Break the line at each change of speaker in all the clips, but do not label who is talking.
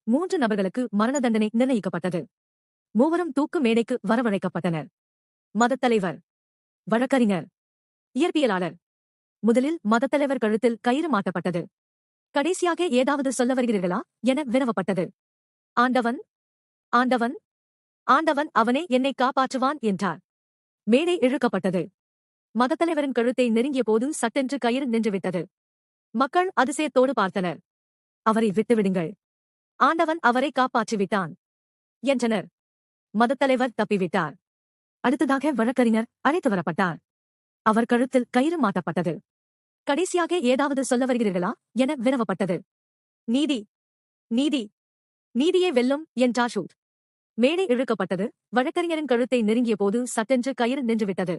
3 நபர்களுக்கு மரண தண்டனை நிர்ணயிக்கப்பட்டது. மூவரும் தூக்கு மேடைக்கு வரவழைக்கப்பட்டனர். மதத்தலைவர், வழக்கறிஞர், இயற்பியலாளர். முதலில் மதத்தலைவர் கழுத்தில் கயிறு மாட்டப்பட்டது. கடைசியாக ஏதாவது சொல்ல வருகிறீர்களா என வினவப்பட்டது. ஆண்டவன், ஆண்டவன், ஆண்டவன் அவனே என்னை காப்பாற்றுவான் என்றார். மேடை இழுக்கப்பட்டது. மதத்தலைவரின் கழுத்தை நெருங்கிய போது சட்டென்று கயிறு நின்றுவிட்டது. மக்கள் அதிசயத்தோடு பார்த்தனர். அவரை விட்டுவிடுங்கள், ஆண்டவன் அவரை காப்பாற்றிவிட்டான் என்றனர். மதத்தலைவர் தப்பிவிட்டார். அடுத்ததாக வழக்கறிஞர் அழைத்து வரப்பட்டார். அவர் கழுத்தில் கயிறு மாட்டப்பட்டது. கடைசியாக ஏதாவது சொல்ல வருகிறீர்களா என வினவப்பட்டது. நீதி, நீதி, நீதியே வெல்லும் என்றார் ஷூட். மேடை இழுக்கப்பட்டது. வழக்கறிஞரின் கழுத்தை நெருங்கிய போது சட்டென்று கயிறு நின்றுவிட்டது.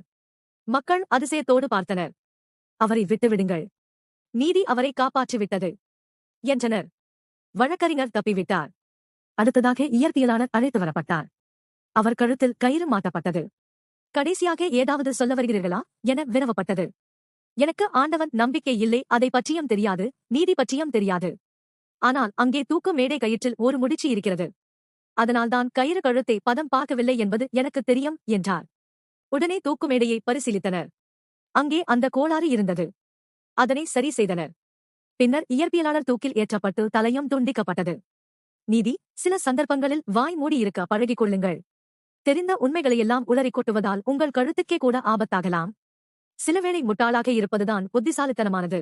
மக்கள் அதிசயத்தோடு பார்த்தனர். அவரை விட்டுவிடுங்கள், நீதி அவரை காப்பாற்றிவிட்டது என்றனர். வழக்கறிஞர் தப்பிவிட்டார். அடுத்ததாக இயற்பியலாளர் அழைத்து வரப்பட்டார். அவர் கழுத்தில் கயிறு மாட்டப்பட்டது. கடைசியாக ஏதாவது சொல்ல வருகிறீர்களா என வினவப்பட்டது. எனக்கு ஆண்டவன் நம்பிக்கை இல்லை, அதை பற்றியும் தெரியாது, நீதி பற்றியும் தெரியாது. ஆனால் அங்கே தூக்கு மேடை கயிற்றில் ஒரு முடிச்சு இருக்கிறது. அதனால்தான் கயிறு கழுத்தை பதம் பார்க்கவில்லை என்பது எனக்கு தெரியும் என்றார். உடனே தூக்கு மேடையை பரிசீலித்தனர். அங்கே அந்த கோளாறு இருந்தது. அதனை சரி செய்தனர். பின்னர் இயற்பியலாளர் தூக்கில் ஏற்றப்பட்டு தலையும் துண்டிக்கப்பட்டது. நீதி, சில சந்தர்ப்பங்களில் வாய் மூடியிருக்க பழகிக் கொள்ளுங்கள். தெரிந்த உண்மைகளையெல்லாம் உளறிக் கொட்டுவதால் உங்கள் கழுத்துக்கே கூட ஆபத்தாகலாம். சிலவேளை முட்டாளாக இருப்பதுதான் புத்திசாலித்தனமானது.